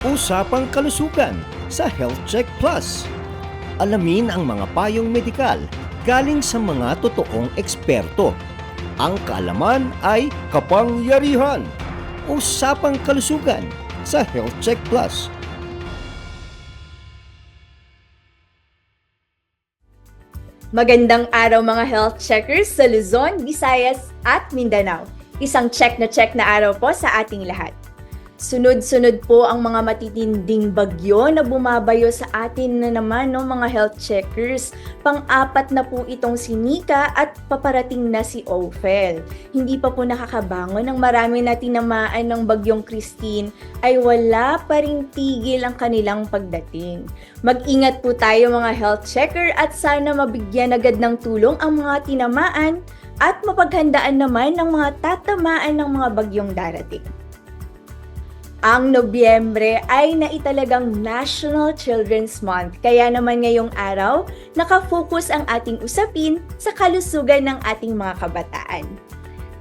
Usapang kalusugan sa Health Check Plus. Alamin ang mga payong medikal galing sa mga totoong eksperto. Ang kaalaman ay kapangyarihan. Usapang kalusugan sa Health Check Plus. Magandang araw mga health checkers sa Luzon, Visayas at Mindanao. Isang check na araw po sa ating lahat. Sunod-sunod po ang mga matitinding bagyo na bumabayo sa atin na naman mga health checkers. Pang-apat na po itong si Nika at paparating na si Ophel. Hindi pa po nakakabangon ang marami na tinamaan ng bagyong Christine ay wala pa ring tigil ang kanilang pagdating. Mag-ingat po tayo mga health checker at sana mabigyan agad ng tulong ang mga tinamaan at mapaghandaan naman ng mga tatamaan ng mga bagyong darating. Ang Nobyembre ay naitalagang National Children's Month, kaya naman ngayong araw, nakafocus ang ating usapin sa kalusugan ng ating mga kabataan.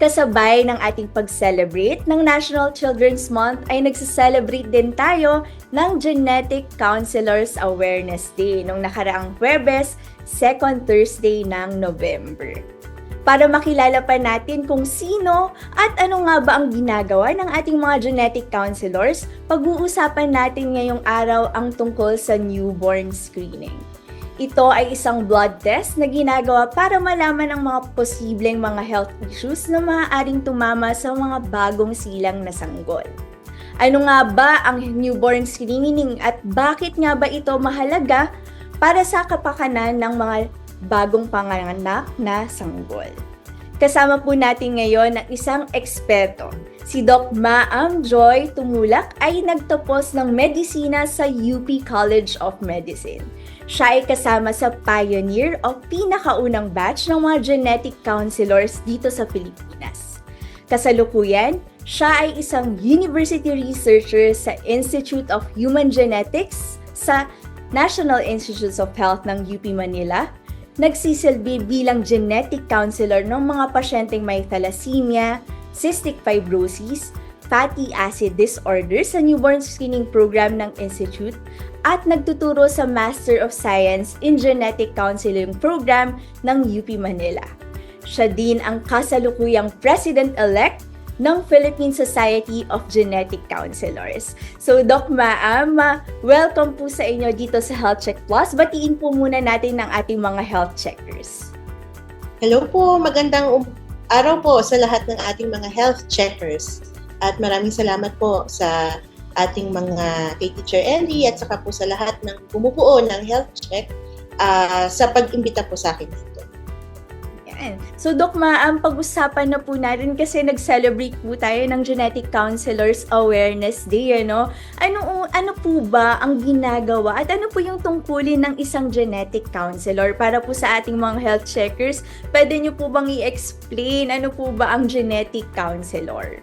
Kasabay ng ating pag-celebrate ng National Children's Month ay nagsa-celebrate din tayo ng Genetic Counselors Awareness Day noong nakaraang Huwebes, second Thursday ng November. Para makilala pa natin kung sino at ano nga ba ang ginagawa ng ating mga genetic counselors, pag-uusapan natin ngayong araw ang tungkol sa newborn screening. Ito ay isang blood test na ginagawa para malaman ang mga posibleng mga health issues na maaaring tumama sa mga bagong silang na sanggol. Ano nga ba ang newborn screening at bakit nga ba ito mahalaga para sa kapakanan ng mga bagong panganak na sanggol? Kasama po natin ngayon ang isang eksperto. Si Doc Ma'am Joy Tumulak ay nagtapos ng medisina sa UP College of Medicine. Siya ay kasama sa pioneer o pinakaunang batch ng mga genetic counselors dito sa Pilipinas. Kasalukuyan, siya ay isang university researcher sa Institute of Human Genetics sa National Institutes of Health ng UP Manila. Nagsisilbi bilang genetic counselor ng mga pasyenteng may thalassemia, cystic fibrosis, fatty acid disorder sa newborn screening program ng Institute at nagtuturo sa Master of Science in Genetic Counseling program ng UP Manila. Siya din ang kasalukuyang President-elect ng Philippine Society of Genetic Counselors. So, Doc Ma'am, welcome po sa inyo dito sa Health Check Plus. Batiin po muna natin ng ating mga health checkers. Hello po, magandang araw po sa lahat ng ating mga health checkers. At maraming salamat po sa ating mga kay Teacher Ellie at saka po sa lahat ng bumubuo ng health check sa pag-imbita po sa akin dito. So, Doc Ma'am, pag-usapan na po natin kasi nag-celebrate po tayo ng Genetic Counselors Awareness Day, ano? Ano po ba ang ginagawa at ano po yung tungkulin ng isang genetic counselor para po sa ating mga health checkers? Pwede niyo po bang i-explain ano po ba ang genetic counselor?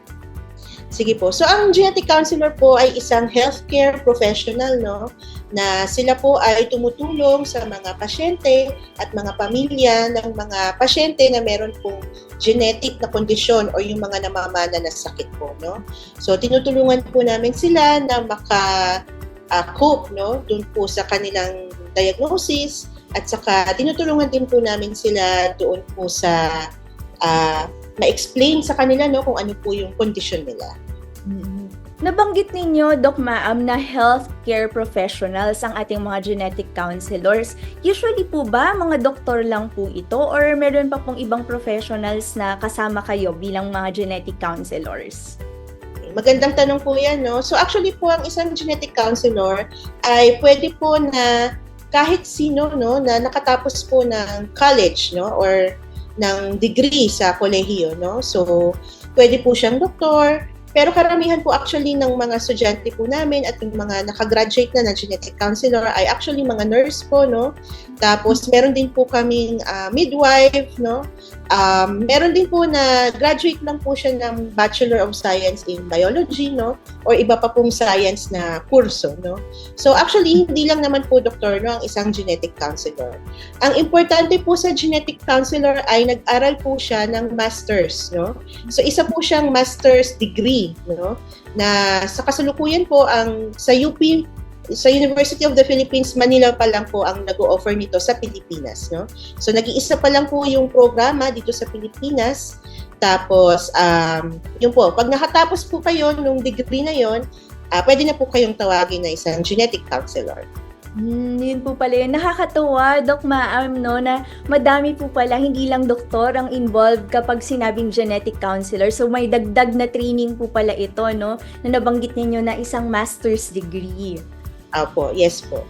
Sige po. So, ang genetic counselor po ay isang healthcare professional, no? Na sila po ay tumutulong sa mga pasyente at mga pamilya ng mga pasyente na meron pong genetic na kondisyon o yung mga namamana na sakit po, no? So, tinutulungan po namin sila na maka-cope, no? Doon po sa kanilang diagnosis at saka tinutulungan din po namin sila doon po sa ma-explain sa kanila, no, kung ano po yung kondisyon nila. Nabanggit ninyo, Doc Ma'am, na healthcare professionals ang ating mga genetic counselors. Usually po ba mga doktor lang po ito or meron pa pong ibang professionals na kasama kayo bilang mga genetic counselors? Magandang tanong po yan, no? So actually po, ang isang genetic counselor ay pwede po na kahit sino, no, na nakatapos po ng college, no, or ng degree sa kolehiyo, no? So, pwede po siyang doktor, pero karamihan po actually ng mga estudyante po namin at yung mga nakagraduate na genetic counselor ay actually mga nurse po, no? Tapos, meron din po kaming midwife, no? Meron din po na graduate lang po siya ng Bachelor of Science in Biology, no? Or iba pa pong science na kurso, no? So actually, hindi lang naman po doktor, no, ang isang genetic counselor. Ang importante po sa genetic counselor ay nag-aral po siya ng masters, no? So isa po siyang master's degree degree, no? Na sa kasalukuyan po sa UP, sa University of the Philippines, Manila pa lang po ang nag-o-offer nito sa Pilipinas, no? So nag-iisa pa lang po yung programa dito sa Pilipinas. Tapos yun po, pag nakatapos po kayo nung degree na yon, pwede na po kayong tawagin na isang genetic counselor. Yun po pala yun. Nakakatuwa, Doc Maam, no, na madami po pala, hindi lang doktor ang involved kapag sinabing genetic counselor. So may dagdag na training po pala ito, no, na nabanggit ninyo na isang master's degree. Opo, yes po.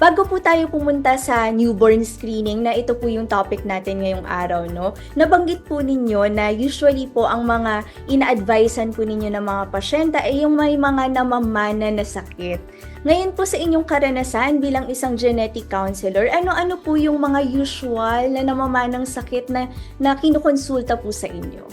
Bago po tayo pumunta sa newborn screening, na ito po yung topic natin ngayong araw, no? Nabanggit po ninyo na usually po ang mga ina-advisean po ninyo ng mga pasyente ay yung may mga namamana na sakit. Ngayon po sa inyong karanasan bilang isang genetic counselor, ano-ano po yung mga usual na namamanang sakit na kinukonsulta po sa inyo?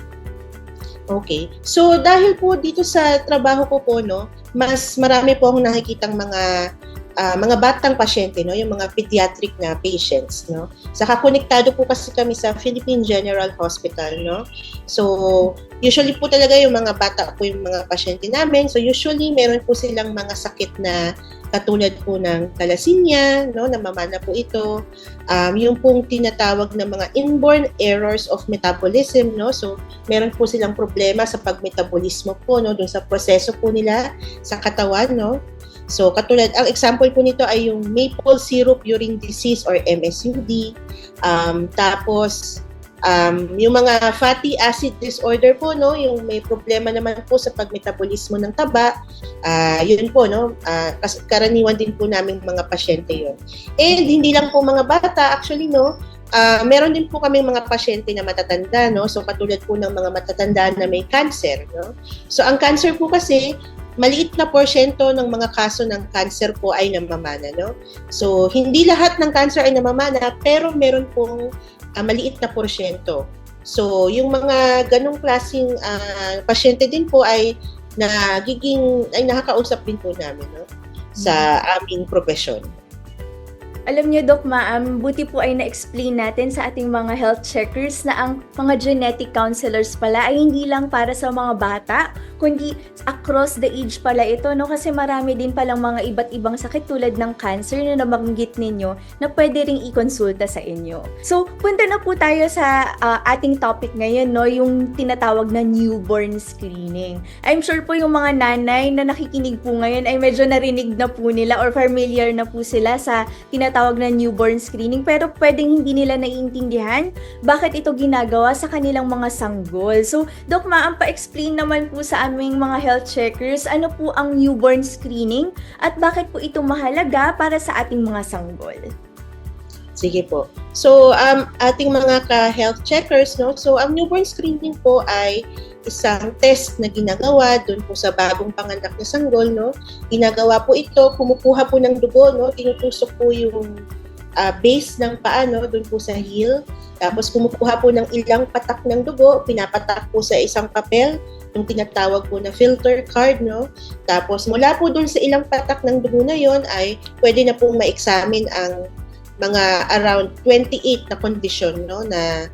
Okay. So dahil po dito sa trabaho ko po, no, mas marami po akong nakikitang mga batang pasyente, no, yung mga pediatric na patients, no. Saka konektado po kasi kami sa Philippine General Hospital, no. So usually po talaga yung mga bata po yung mga pasyente namin. So usually meron po silang mga sakit na katulad po ng thalassemia, no, namamana po ito. Yung pong tinatawag na mga inborn errors of metabolism, no. So meron po silang problema sa pagmetabolismo po, no, dun sa proseso po nila sa katawan, no. So katulad, ang example po nito ay yung maple syrup urine disease or MSUD. Tapos yung mga fatty acid disorder po, no, yung may problema naman po sa pagmetabolismo ng taba, yun po, no, karaniwan din po naming mga pasyente yun. And hindi lang po mga bata, actually, no, meron din po kaming mga pasyente na matatanda, no, so katulad po ng mga matatanda na may cancer, no. So ang cancer po kasi, maliit na porsyento ng mga kaso ng cancer po ay namamana, no. So hindi lahat ng cancer ay namamana, pero meron pong maliit na porsyento. So, yung mga ganong klaseng pasyente din po ay nakakausap din po namin, no, sa aming profesyon. Alam niyo, Doc Maam, buti po ay na-explain natin sa ating mga health checkers na ang mga genetic counselors pala ay hindi lang para sa mga bata, kundi across the age pala ito, no? Kasi marami din palang mga iba't ibang sakit tulad ng cancer na nabanggit ninyo na pwede ring i-konsulta sa inyo. So, punta na po tayo sa ating topic ngayon, no? Yung tinatawag na newborn screening. I'm sure po yung mga nanay na nakikinig po ngayon ay medyo narinig na po nila or familiar na po sila sa tinatawag na newborn screening, pero pwedeng hindi nila naiintindihan bakit ito ginagawa sa kanilang mga sanggol. So, Doc Maam, pa-explain naman po sa aming mga health checkers ano po ang newborn screening at bakit po ito mahalaga para sa ating mga sanggol. Sige po. So, ating mga ka-health checkers, no, so ang newborn screening po ay isang test na ginagawa doon po sa bagong panganak na sanggol, no. Ginagawa po ito, kumukuha po ng dugo, no, tinutusok po yung base ng paa, no, doon po sa heel. Tapos kumukuha po ng ilang patak ng dugo, pinapatak po sa isang papel, yung tinatawag po na filter card, no. Tapos mula po doon sa ilang patak ng dugo na yon ay pwede na pong ma-examine ang mga around 28 na kondisyon, no, na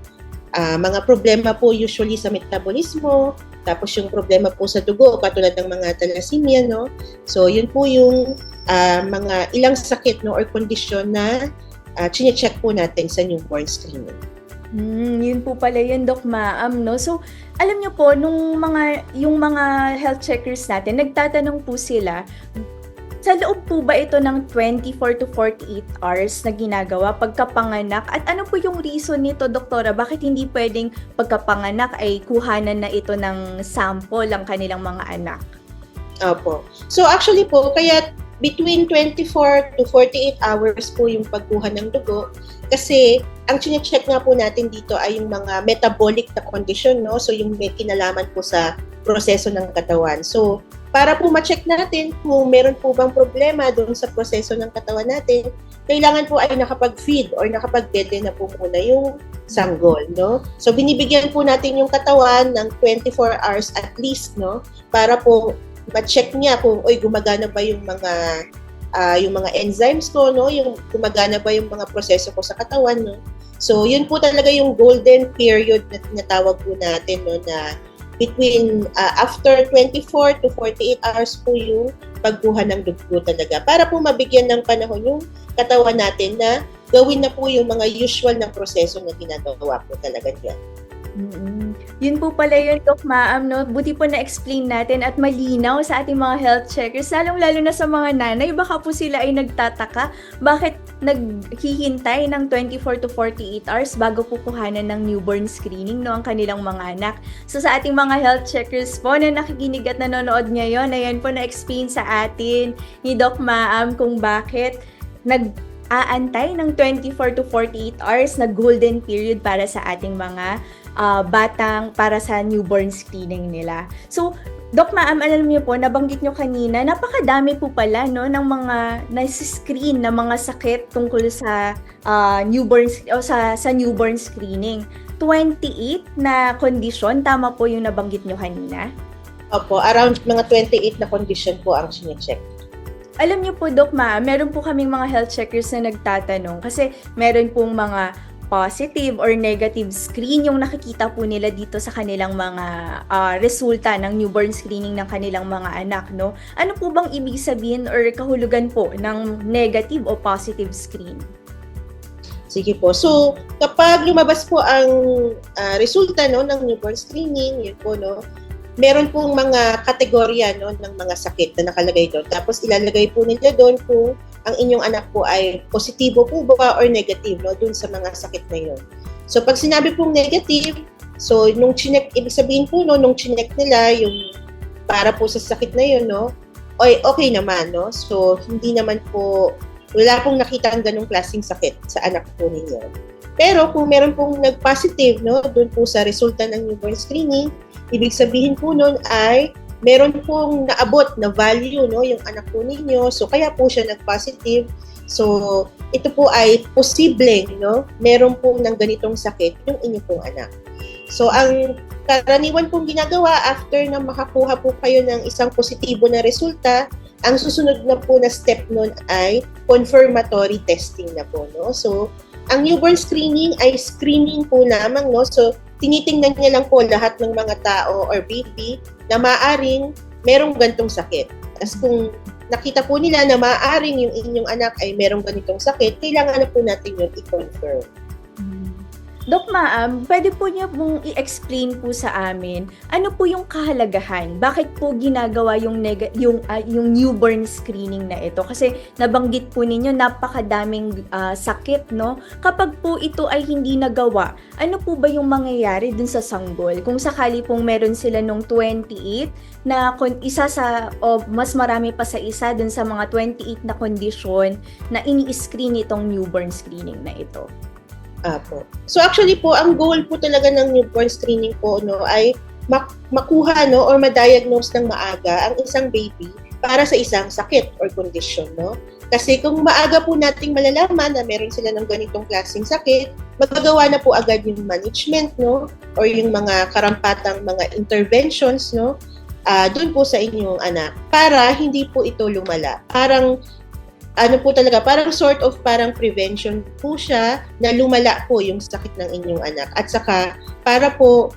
mga problema po usually sa metabolismo, tapos yung problema po sa dugo katulad ng mga thalassemia, no. So yun po yung mga ilang sakit, no, or kondisyon na chine-check po natin sa newborn screening. Yun po pala yun, Doc Maam, no? So, alam niyo po, yung mga health checkers natin, nagtatanong po sila, sa loob po ba ito ng 24 to 48 hours na ginagawa pagkapanganak? At ano po yung reason nito, Doktora? Bakit hindi pwedeng pagkapanganak ay kuhanan na ito ng sample ang kanilang mga anak? Opo. So actually po, kaya between 24 to 48 hours po yung pagkuha ng dugo kasi ang chine-check nga po natin dito ay yung mga metabolic na condition, no? So yung may kinalaman po sa proseso ng katawan. So para po ma-check natin kung meron po bang problema doon sa proseso ng katawan natin, kailangan po ay nakapag-feed or nakapag-bed na po muna yung sanggol, no? So binibigyan po natin yung katawan ng 24 hours at least, no? Para po ma-check niya kung gumagana ba yung mga enzymes ko, no? Yung gumagana ba yung mga proseso ko sa katawan, no? So yun po talaga yung golden period na tinatawag po natin, no, na between after 24 to 48 hours po yung pagkuha ng dugo talaga para po mabigyan ng panahon yung katawan natin na gawin na po yung mga usual na proseso na ginagawa po talaga dyan. Yun po pala yun, Doc Maam, no? Buti po na-explain natin at malinaw sa ating mga health checkers, lalong-lalo na sa mga nanay, baka po sila ay nagtataka, bakit naghihintay ng 24 to 48 hours bago po kuhanan ng newborn screening, no, ang kanilang mga anak. So sa ating mga health checkers po na nakikinig at nanonood ngayon, ayan po na-explain sa atin ni Doc Maam kung bakit aantay ng 24 to 48 hours na golden period para sa ating mga batang para sa newborn screening nila. So, Doc Maam, alam niyo po, nabanggit niyo kanina, napakadami po pala no, ng mga nasi-screen na mga sakit tungkol sa newborn o sa newborn screening. 28 na kondisyon, tama po yung nabanggit niyo kanina? Opo, around mga 28 na condition po ang sinecheck. Alam niyo po, Doc Maam, meron po kaming mga health checkers na nagtatanong kasi meron pong mga positive or negative screen yung nakikita po nila dito sa kanilang mga resulta ng newborn screening ng kanilang mga anak, no? Ano po bang ibig sabihin or kahulugan po ng negative o positive screen? Sige po. So, kapag lumabas po ang resulta no ng newborn screening, yun po no, meron pong mga kategorya no ng mga sakit na nakalagay doon. Tapos ilalagay po nila doon kung ang inyong anak po ay positibo po ba or negative no dun sa mga sakit na yun. So pag sinabi pong negative, so nung chinek, ibig sabihin po no nung chinek nila yung para po sa sakit na yun no, ay okay naman no. So hindi naman po, wala pong nakita ang ganung klaseng sakit sa anak po ninyo. Pero kung meron pong nag-positive no dun po sa resulta ng newborn screening, ibig sabihin po nun ay meron pong naabot na value no yung anak po ninyo, so kaya po siya nag-positive. So ito po ay posibleng no meron pong ng ganitong sakit yung inyo pong anak. So ang karaniwan pong ginagawa after na makakuha po kayo ng isang positibo na resulta, ang susunod na po na step nun ay confirmatory testing na po no. So ang newborn screening ay screening po lamang no, so tinitingnan niya lang po lahat ng mga tao or baby na maaring merong gantong sakit. Tapos kung nakita po nila na maaring yung inyong anak ay merong ganitong sakit, kailangan na po natin yun i-confirm. Doc Maam, pwede po niya pong i-explain po sa amin ano po yung kahalagahan? Bakit po ginagawa yung newborn screening na ito? Kasi nabanggit po ninyo napakadaming sakit, no? Kapag po ito ay hindi nagawa, ano po ba yung mangyayari dun sa sanggol? Kung sakali pong meron sila nung 28 na isa sa mas marami pa sa isa dun sa mga 28 na kondisyon na ini-screen itong newborn screening na ito. Apo. So actually po, ang goal po talaga ng newborn screening po no ay makuha no or ma-diagnose ng maaga ang isang baby para sa isang sakit or condition no. Kasi kung maaga po nating malalaman na meron sila ng ganitong klaseng sakit, magagawa na po agad yung management no or yung mga karampatang mga interventions no doon po sa inyong anak para hindi po ito lumala. Parang ano po talaga, parang sort of parang prevention po siya na lumala po yung sakit ng inyong anak. At saka para po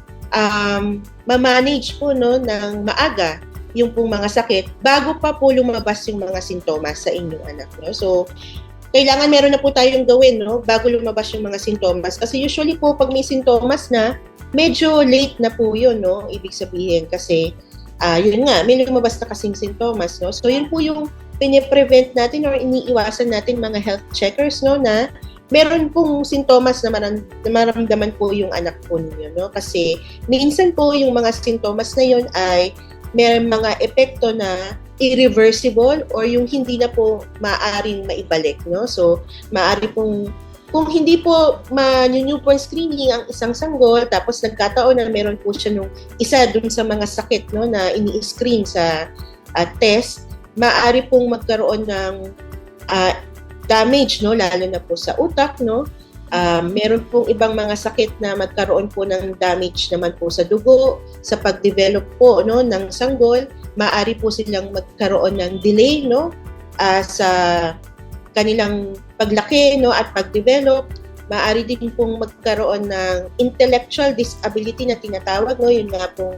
ma-manage po no ng maaga yung pong mga sakit bago pa po lumabas yung mga sintomas sa inyong anak. No? So, kailangan meron na po tayong gawin no bago lumabas yung mga sintomas. Kasi usually po pag may sintomas na, medyo late na po yun, no? Ibig sabihin kasi yun nga, may lumabas na kasing sintomas. No? So, yun po yung pine-prevent natin or iniiwasan natin mga health checkers no na meron pong sintomas na maramdaman po yung anak po ninyo no kasi minsan po yung mga sintomas na yun ay may mga epekto na irreversible or yung hindi na po maaaring maibalik no. So maaari pong kung hindi po ma-newborn screening ang isang sanggol tapos nagkataon na meron po siya nung isa dun sa mga sakit no na ini-screen sa test, maaari pong magkaroon ng damage no lalo na po sa utak no. Meron pong ibang mga sakit na magkaroon po ng damage naman po sa dugo, sa pag-develop po no ng sanggol, maaari po silang magkaroon ng delay no sa kanilang paglaki no at pag-develop. Maaari din pong magkaroon ng intellectual disability na tinatawag no, yun nga pong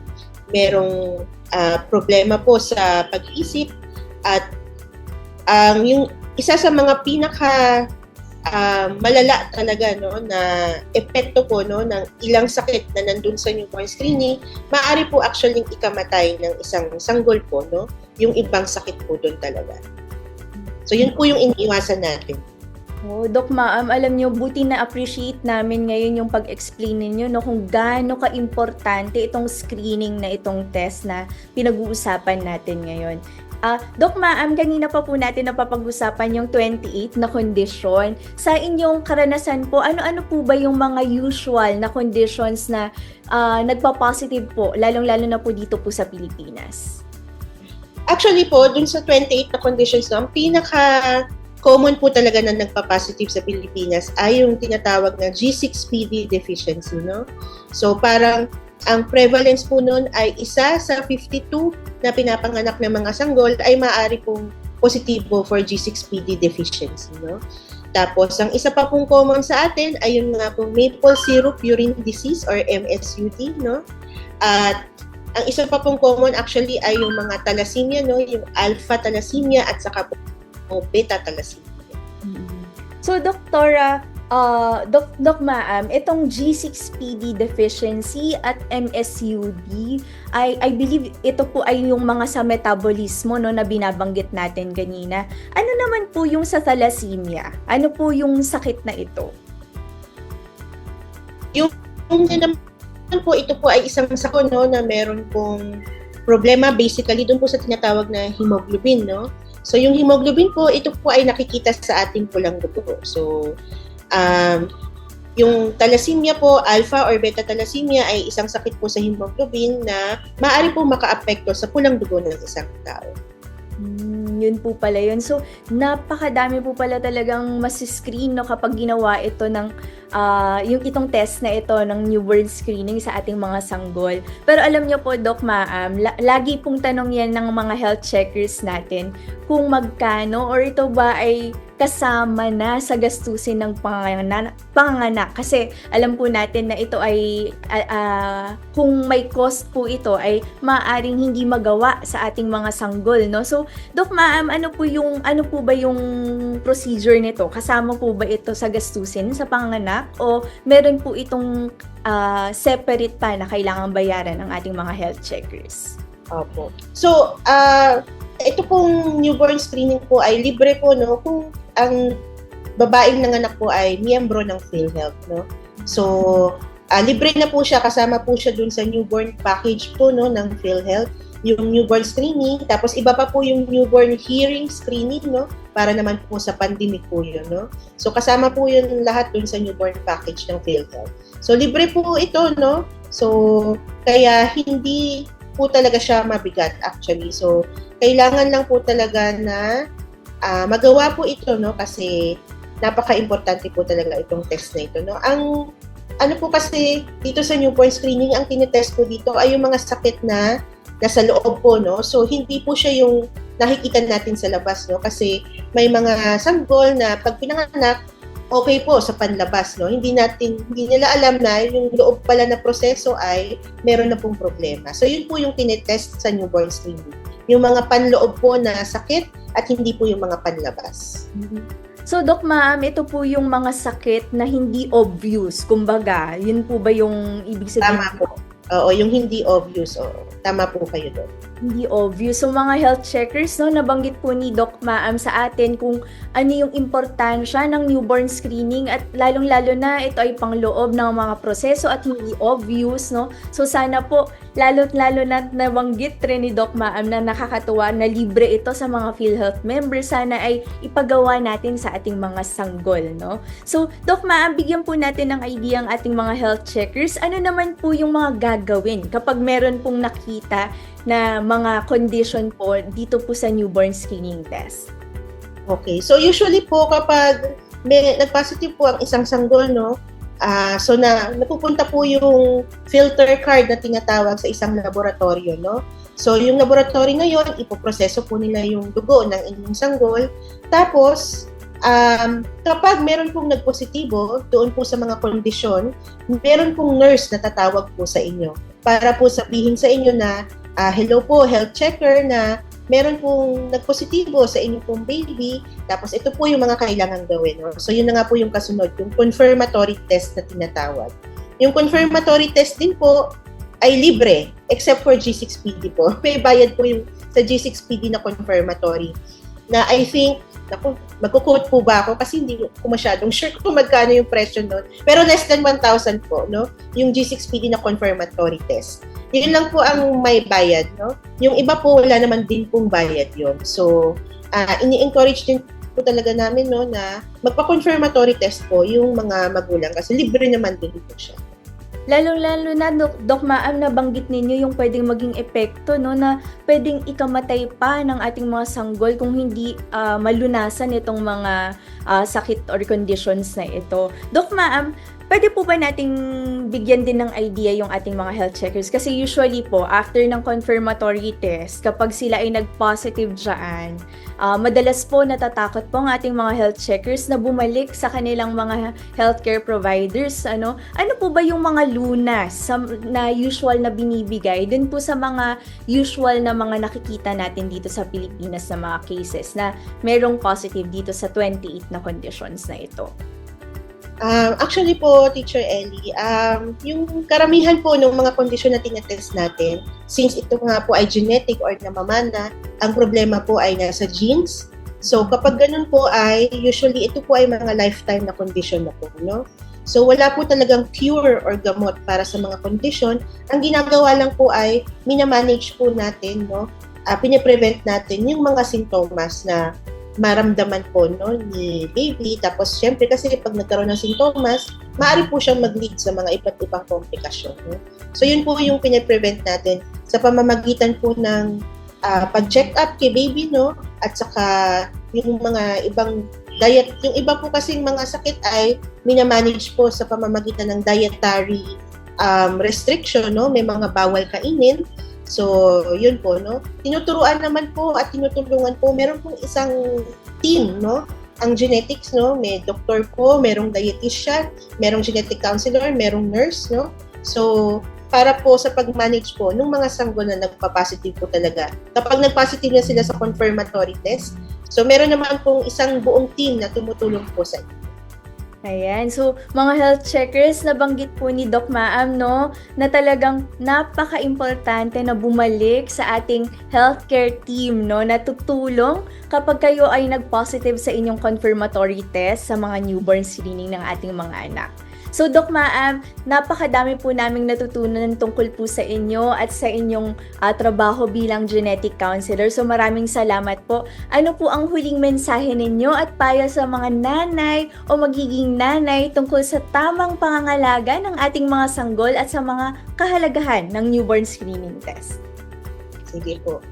merong problema po sa pag-iisip at yung isa sa mga pinaka malala talaga na epekto po ng ilang sakit na nandun sa newborn screening, maaari po actually ikamatay ng isang sanggol po, yung ibang sakit po doon talaga. So yun po yung iniiwasan natin. Oh, Doc Ma'am, alam niyo, buti na appreciate namin ngayon yung pag-explain ninyo kung gaano ka-importante itong screening na itong test na pinag-uusapan natin ngayon. Doc Ma'am, kanina pa po natin napapag-usapan yung 28 na kondisyon. Sa inyong karanasan po, ano-ano po ba yung mga usual na conditions na nagpa-positive po, lalong-lalo na po dito po sa Pilipinas? Actually po, dun sa 28 na conditions, ang pinaka-common po talaga na nagpa-positive sa Pilipinas ay yung tinatawag na G6PD deficiency. So parang ang prevalence po nun ay isa sa 52 na pinapanganak ng mga sanggol ay maaari pong positibo for G6PD deficiency. Tapos, ang isa pa pong common sa atin ay yung nga pong maple syrup urine disease or MSUD. At ang isa pa pong common actually ay yung mga thalassemia, yung alpha thalassemia at saka po beta thalassemia. So, Doc Ma'am, itong G6PD deficiency at MSUD, I believe ito po ay yung mga sa metabolismo na binabanggit natin kanina. Ano naman po yung sa thalassemia? Ano po yung sakit na ito? Yung naman po, ito po ay isang sakit na meron pong problema basically doon po sa tinatawag na hemoglobin. So yung hemoglobin po, ito po ay nakikita sa ating pulang dugo. So yung thalassemia po, alpha or beta thalassemia ay isang sakit po sa hemoglobin na maaari po makaapekto sa pulang dugo ng isang tao. Yun po pala yun. So, napakadami po pala talagang masiscreen kapag ginawa ito ng yung itong test na ito ng newborn screening sa ating mga sanggol. Pero alam niyo po, Doc Ma'am, lagi pong tanong yan ng mga health checkers natin kung magkano or ito ba ay kasama na sa gastusin ng panganganak. Kasi alam po natin na ito ay kung may cost po ito ay maaaring hindi magawa sa ating mga sanggol, So, Doc Ma'am, ano po ba yung procedure nito? Kasama po ba ito sa gastusin sa panganganak o meron po itong separate pa na kailangang bayaran ng ating mga health checkers? Opo. So, ito pong newborn screening po ay libre po, kung ang babaeng nanganak po ay miyembro ng PhilHealth, So, libre na po siya, kasama po siya dun sa newborn package po, ng PhilHealth, yung newborn screening, tapos iba pa po yung newborn hearing screening, para naman po sa pandemic po yun, So, kasama po yun lahat dun sa newborn package ng PhilHealth. So, libre po ito, So, kaya hindi po talaga siya mabigat actually. So, kailangan lang po talaga na magawa po ito, kasi napaka-importante po talaga itong test na ito, Ang ano po kasi dito sa newborn screening, ang tinetest po dito ay yung mga sakit na nasa loob po, So, hindi po siya yung nakikita natin sa labas, Kasi may mga sanggol na pag pinanganak, okay po sa panlabas, Hindi nila alam na yung loob pala na proseso ay meron na pong problema. So, yun po yung tinetest sa newborn screening. Yung mga panloob po na sakit at hindi po yung mga panlabas. So, Doc Ma'am, ito po yung mga sakit na hindi obvious. Kumbaga, yun po ba yung ibig sabihin? Tama po. Oo, yung hindi obvious. Oo. Tama po kayo doon. Hindi obvious. So, mga health checkers, nabanggit po ni Doc Ma'am sa atin kung ano yung importansya ng newborn screening at lalong-lalo na ito ay pangloob ng mga proseso at hindi obvious, So, sana po, lalo na nabanggit rin ni Doc Ma'am na nakakatuwa na libre ito sa mga PhilHealth members. Sana ay ipagawa natin sa ating mga sanggol, So, Doc Ma'am, bigyan po natin ng idea ang ating mga health checkers. Ano naman po yung mga gagawin kapag meron pong nakita na mga condition po dito po sa newborn screening test? Okay. So, usually po kapag nag-positive po ang isang sanggol, so napupunta po yung filter card na tinatawag sa isang laboratorio, So, yung laboratory ngayon, ipoproseso po nila yung dugo ng inyong sanggol. Tapos, kapag meron pong nagpositibo doon po sa mga kondisyon, meron pong nurse na tatawag po sa inyo. para po sabihin sa inyo na, hello po, health checker, na meron pong nagpositibo sa inyong pong baby, tapos ito po yung mga kailangan gawin. No? So yun na nga po yung kasunod, yung confirmatory test na tinatawag. Yung confirmatory test din po ay libre, except for G6PD po. May bayad po yung sa G6PD na confirmatory. Na I think, magkuquote po ba ako kasi hindi ko masyadong sure kung magkano yung presyo nun. Pero less than 1,000 po, no? Yung G6PD na confirmatory test. Yun lang po ang may bayad, no? Yung iba po, wala naman din pong bayad yun. So, ini-encourage din po talaga namin, no, na magpa-confirmatory test po yung mga magulang kasi libre naman din po siya. Lalong-lalo na, Doc Maam, nabanggit ninyo yung pwedeng maging epekto, no, na pwedeng ikamatay pa ng ating mga sanggol kung hindi malunasan itong mga sakit or conditions na ito. Doc Maam, pwede po ba nating bigyan din ng idea yung ating mga health checkers? Kasi usually po, after ng confirmatory test, kapag sila ay nag-positive dyan, madalas po natatakot po ang ating mga health checkers na bumalik sa kanilang mga healthcare providers. Ano po ba yung mga lunas na usual na binibigay dun po sa mga usual na mga nakikita natin dito sa Pilipinas na mga cases na merong positive dito sa 28 na conditions na ito? Actually po, Teacher Ellie, yung karamihan po ng mga kondisyon na tinatest natin, since ito nga po ay genetic or namamana, ang problema po ay nasa genes. So kapag ganun po ay, usually ito po ay mga lifetime na kondisyon na po, no? So wala po talagang cure or gamot para sa mga kondisyon. Ang ginagawa lang po ay minamanage po natin, no? Pine-prevent natin yung mga sintomas na maramdaman po, no, ni baby. Tapos syempre kasi pag nagkaroon ng sintomas, maaari po siyang mag-lead sa mga iba't ibang komplikasyon. No? So yun po yung pine-prevent natin sa pamamagitan po ng pag-check up kay baby, no, at saka yung mga ibang diet. Yung iba po kasing mga sakit ay minamanage po sa pamamagitan ng dietary restriction, no, may mga bawal kainin. So, yun po, no? Tinuturuan naman po at tinutulungan po. Meron pong isang team, no? Ang genetics, no? May doktor po, merong dietitian, merong genetic counselor, merong nurse, no? So, para po sa pag-manage po ng mga sanggol na nagpa-positive po talaga. Kapag nag-positive na sila sa confirmatory test, so meron naman pong isang buong team na tumutulong po sa inyo. Ayan. So, mga health checkers, nabanggit po ni Doc Maam, no, na talagang napaka-importante na bumalik sa ating healthcare team, no, na tutulong kapag kayo ay nag-positive sa inyong confirmatory test sa mga newborn screening ng ating mga anak. So, Doc Maam, napakadami po naming natutunan tungkol po sa inyo at sa inyong trabaho bilang genetic counselor. So, maraming salamat po. Ano po ang huling mensahe ninyo at payo sa mga nanay o magiging nanay tungkol sa tamang pangangalaga ng ating mga sanggol at sa mga kahalagahan ng newborn screening test? Sige po.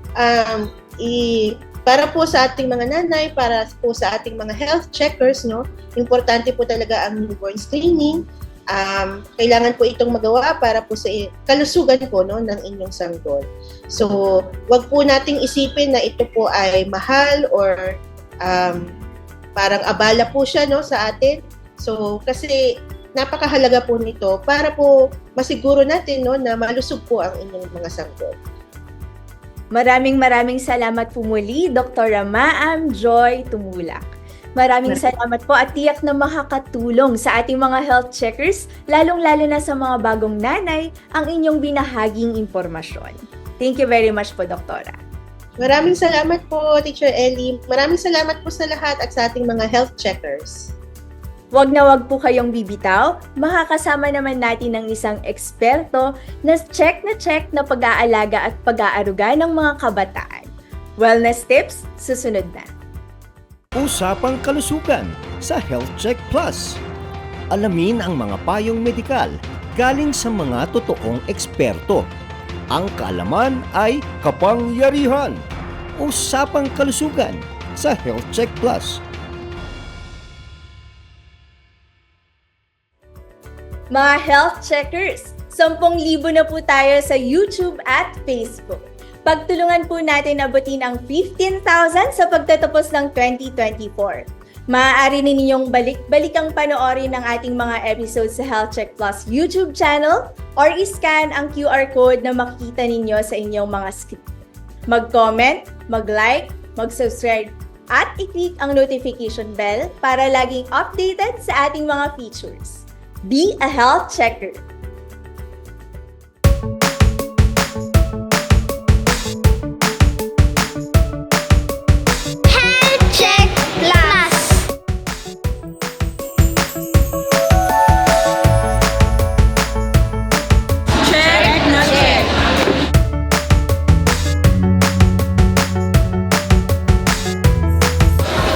Para po sa ating mga nanay, para po sa ating mga health checkers, no, importante po talaga ang newborn screening. Kailangan po itong magawa para po sa kalusugan po, no, ng inyong sanggol. So, wag po nating isipin na ito po ay mahal or parang abala po siya, no, sa atin. So, kasi napakahalaga po nito para po masiguro natin, no, na malusog po ang inyong mga sanggol. Maraming salamat po muli, Dr. Maam Joy Tumulak. Maraming salamat po at tiyak na makakatulong sa ating mga health checkers, lalong-lalo na sa mga bagong nanay, ang inyong binahaging impormasyon. Thank you very much po, Doktora. Maraming salamat po, Teacher Ellie. Maraming salamat po sa lahat at sa ating mga health checkers. Wag po kayong bibitaw, makakasama naman natin ng isang eksperto na check na pag-aalaga at pag-aaruga ng mga kabataan. Wellness tips, susunod na. Usapang kalusugan sa Health Check Plus. Alamin ang mga payong medikal galing sa mga totoong eksperto. Ang kaalaman ay kapangyarihan. Usapang kalusugan sa Health Check Plus. Mga health checkers, 10,000 na po tayo sa YouTube at Facebook. Pagtulungan po natin abutin ang 15,000 sa pagtatapos ng 2024. Maaari ninyong balik-balikang panoorin ng ating mga episodes sa Health Check Plus YouTube channel or iscan ang QR code na makikita ninyo sa inyong mga screen. Mag-comment, mag-like, mag-subscribe, at i-click ang notification bell para laging updated sa ating mga features. Be a health checker! Health Check Plus. Check na check!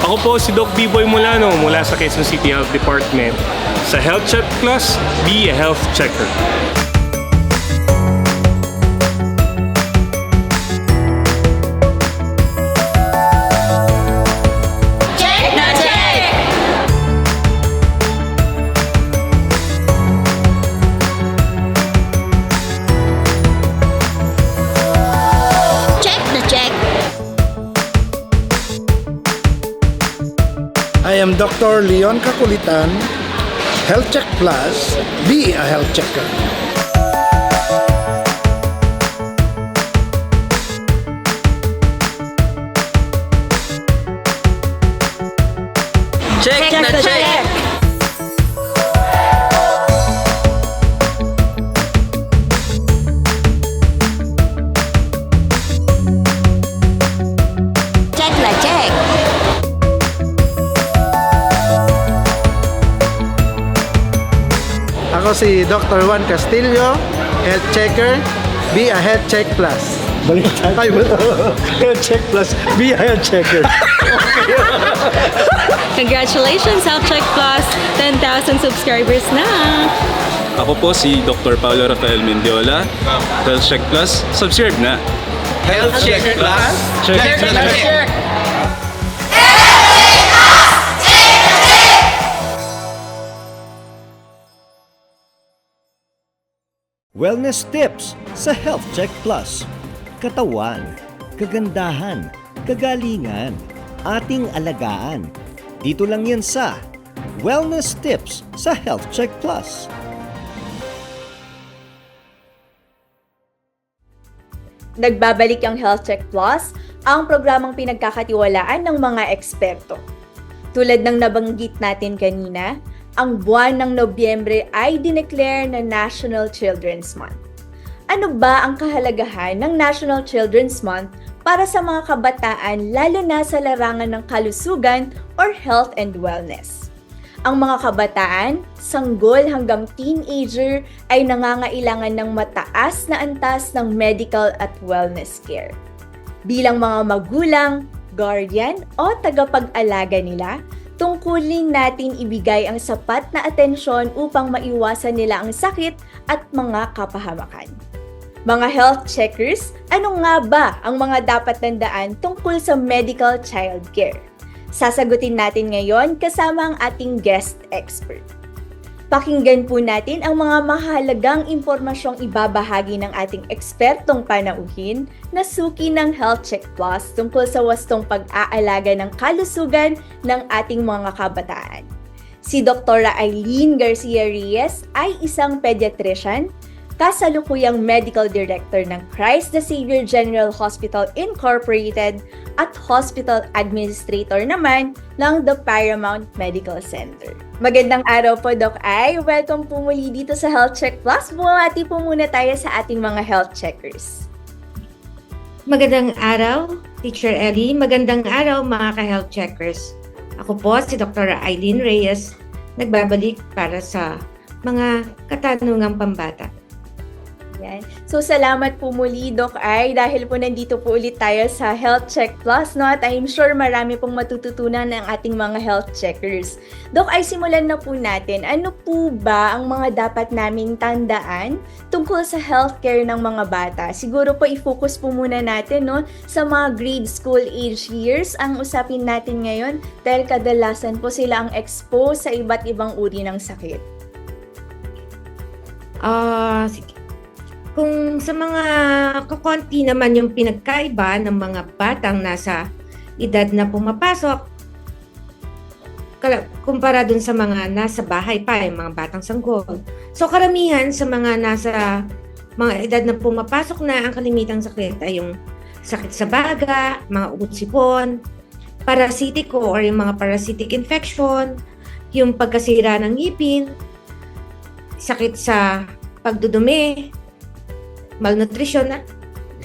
Ako po si Doc B-Boy Mulano mula sa Quezon City Health Department. Sa Health Check Plus, be a health checker. Check na check. Check na check. I am Dr. Leon Kakulitan, Health Check Plus, be a health checker. Check na check! Check na check. Ako si Dr. Juan Castillo, Health Checker, be a health check plus. Baliktad. Ay, health check plus, be a health checker. Congratulations, Health Check Plus! 10,000 subscribers na! Ako po si Dr. Paulo Rafael Mendiola, Health Check Plus, subscribe na. Health Check Plus. Check na check. Wellness tips sa Health Check Plus. Katawan, kagandahan, kagalingan, ating alagaan. Dito lang yan sa Wellness tips sa Health Check Plus. Nagbabalik ang Health Check Plus, ang programang pinagkakatiwalaan ng mga eksperto. Tulad ng nabanggit natin kanina, ang buwan ng Nobyembre ay dineclare na National Children's Month. Ano ba ang kahalagahan ng National Children's Month para sa mga kabataan lalo na sa larangan ng kalusugan or health and wellness? Ang mga kabataan, sanggol hanggang teenager ay nangangailangan ng mataas na antas ng medical at wellness care. Bilang mga magulang, guardian o tagapag-alaga nila, tungkulin natin ibigay ang sapat na atensyon upang maiwasan nila ang sakit at mga kapahamakan. Mga health checkers, ano nga ba ang mga dapat tandaan tungkol sa medical child care? Sasagutin natin ngayon kasama ang ating guest expert. Pakinggan po natin ang mga mahalagang impormasyong ibabahagi ng ating ekspertong panauhin na suki ng Health Check Plus tungkol sa wastong pag-aalaga ng kalusugan ng ating mga kabataan. Si Dr. Aileen Garcia Reyes ay isang pediatrician, kasalukuyang Medical Director ng Christ the Savior General Hospital Incorporated at Hospital Administrator naman ng The Paramount Medical Center. Magandang araw po, Doc Ai. Welcome po muli dito sa Health Check Plus. Bumati po muna tayo sa ating mga health checkers. Magandang araw, Teacher Ellie. Magandang araw, mga ka-health checkers. Ako po si Dr. Aileen Reyes, nagbabalik para sa mga katanungang pambata. Yan. So, salamat po muli, Doc Ai, dahil po nandito po ulit tayo sa Health Check Plus, no? At I'm sure marami pong matututunan ng ating mga health checkers. Doc Ai, simulan na po natin. Ano po ba ang mga dapat naming tandaan tungkol sa healthcare ng mga bata? Siguro po i-focus po muna natin, no, sa mga grade school age years ang usapin natin ngayon dahil kadalasan po sila ang exposed sa iba't ibang uri ng sakit. Sige. Kung sa mga kakonti naman yung pinagkaiba ng mga batang nasa edad na pumapasok, kumpara dun sa mga nasa bahay pa, yung mga batang sanggol. So karamihan sa mga nasa mga edad na pumapasok na, ang kalimitang sakit ay yung sakit sa baga, mga ugot-sipon, parasitiko or yung mga parasitic infection, yung pagkasira ng ngipin, sakit sa pagdudumi, malnutrition,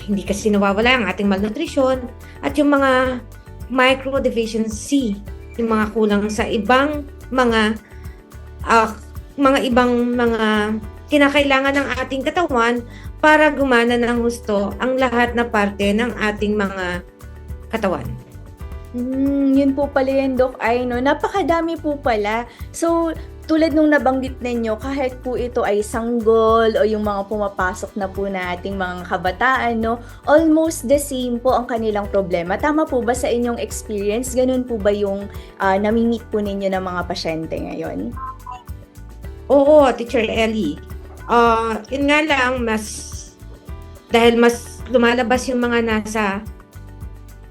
hindi kasi nawawala ang ating malnutrition, at yung mga microdeficiency, yung mga kulang sa ibang mga kinakailangan ng ating katawan para gumana ng husto ang lahat na parte ng ating mga katawan. Yun po pala yan, Doc Ay, no? Napakadami po pala. So, tulad nung nabanggit ninyo, kahit po ito ay sanggol o yung mga pumapasok na po na ating mga kabataan, no? Almost the same po ang kanilang problema. Tama po ba sa inyong experience? Ganun po ba yung namimit po ninyo ng mga pasyente ngayon? Oo, Teacher Ellie. Yun nga lang, dahil mas lumalabas yung mga nasa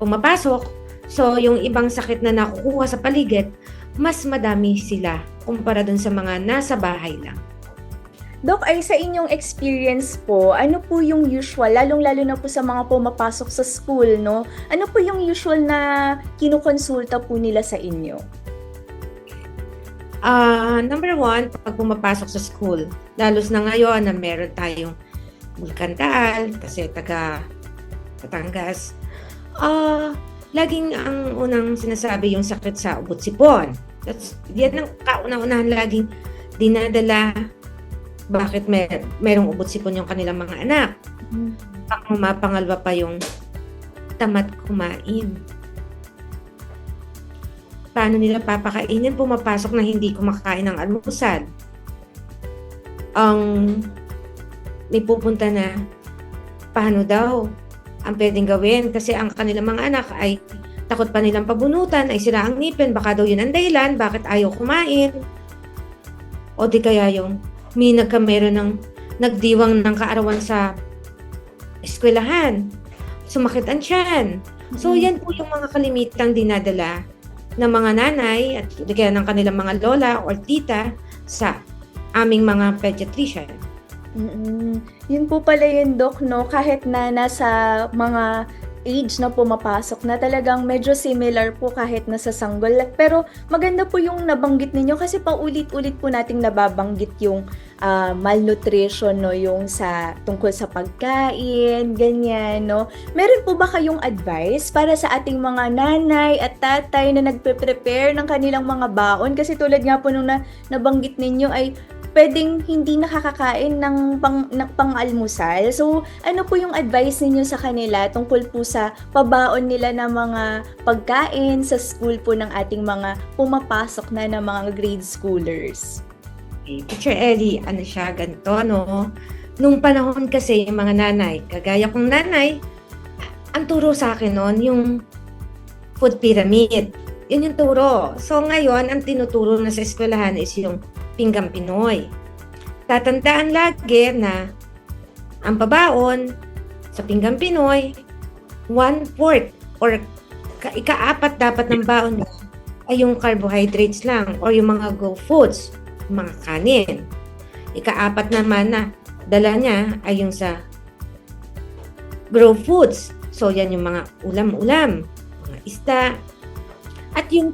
pumapasok, so yung ibang sakit na nakukuha sa paligid, mas madami sila kumpara dun sa mga nasa bahay lang. Doc, ay sa inyong experience po, ano po yung usual, lalong-lalo na po sa mga pumapasok sa school, no? Ano po yung usual na kinukonsulta po nila sa inyo? Number one, pag pumapasok sa school, lalos na ngayon na meron tayong Bulkantaal, kasi taga Batangas, laging ang unang sinasabi yung sakit sa ugot-sipon. Yan ang kauna-unahan laging dinadala bakit merong ugot-sipon yung kanilang mga anak. Pangalawa pa yung tamad kumain. Paano nila papakainin? Pumapasok na hindi kumakain ng almusal. May pupunta na, paano daw ang pwedeng gawin? Kasi ang kanilang mga anak ay takot pa nilang pabunutan, ay sira ang ngipin, baka daw yun ang dahilan, bakit ayaw kumain? O di kaya yung meron ng nagdiwang ng kaarawan sa eskwelahan, sumakit ang tiyan. So yan po yung mga kalimitang dinadala ng mga nanay at kaya ng kanilang mga lola or tita sa aming mga pediatrician. Yun po pala yun, Doc, no? Kahit na nasa mga age na pumapasok na talagang medyo similar po kahit nasa sanggol. Pero maganda po yung nabanggit ninyo kasi paulit-ulit po nating nababanggit yung malnutrition, no? Yung tungkol sa pagkain, ganyan, no? Meron po ba kayong advice para sa ating mga nanay at tatay na nagpe-prepare ng kanilang mga baon? Kasi tulad nga po nung nabanggit ninyo ay pwedeng hindi nakakakain ng pang-almusal. So, ano po yung advice ninyo sa kanila tungkol po sa pabaon nila ng mga pagkain sa school po ng ating mga pumapasok na ng mga grade schoolers? Teacher Ellie, ganito, no? Nung panahon kasi yung mga nanay, kagaya kong nanay, ang turo sa akin noon yung food pyramid. Yun yung turo. So ngayon, ang tinuturo na sa eskwelahan is yung pinggang Pinoy. Tatandaan lagi na ang pabaon sa pinggang Pinoy, 1/4 or ika-4 dapat ng baon niya ay yung carbohydrates lang or yung mga go foods, mga kanin. Ika-4 naman na dala niya ay yung sa grow foods. So yan yung mga ulam-ulam, mga isda. At yung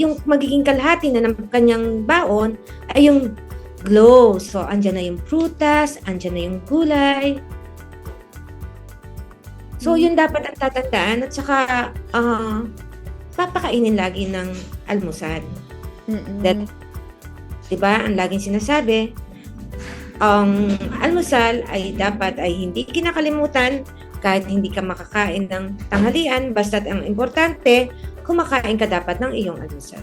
yung magiging kalahati na ng kanyang baon ay yung glow. So, andyan na yung prutas, andyan na yung gulay. So, yun dapat ang tatandaan at saka papakainin lagi ng almusal. Diba? Ang laging sinasabi, ang almusal ay dapat ay hindi kinakalimutan kahit hindi ka makakain ng tanghalian, basta't ang importante, kumakain ka dapat ng iyong almusal.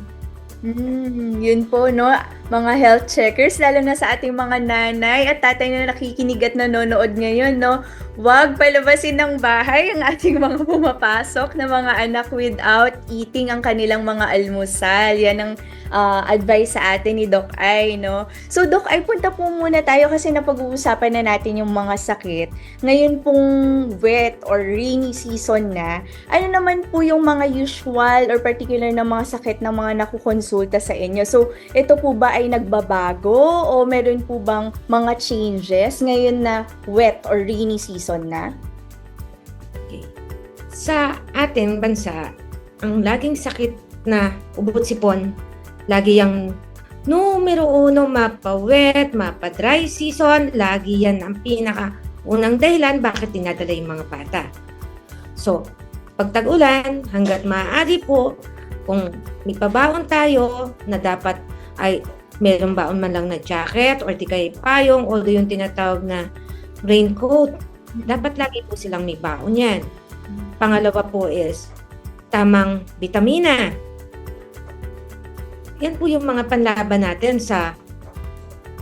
Yun po, no? Mga health checkers, lalo na sa ating mga nanay at tatay na nakikinig at nanonood ngayon, no? Huwag palabasin ng bahay ang ating mga pumapasok na mga anak without eating ang kanilang mga almusal. Yan ang advice sa atin ni Doc Ai, no? So, Doc Ai, punta po muna tayo kasi napag-uusapan na natin yung mga sakit. Ngayon pong wet or rainy season na, ano naman po yung mga usual or particular na mga sakit na mga nakukonsulta sa inyo? So, ito po ba ay nagbabago o meron po bang mga changes ngayon na wet or rainy season na? Okay. Sa ating bansa, ang laging sakit na ubot-sipon, lagi yung numero uno, mapa-wet, mapa-dry season, lagi yan ang pinaka-unang dahilan bakit dinadala yung mga bata. So, pag tag-ulan, hanggat maaari po, kung may pabaon tayo na dapat ay meron baon man lang na jacket or di kaya payong, although yung tinatawag na raincoat, dapat lagi po silang may baon yan. Pangalawa po is tamang bitamina. Yan po yung mga panlaban natin sa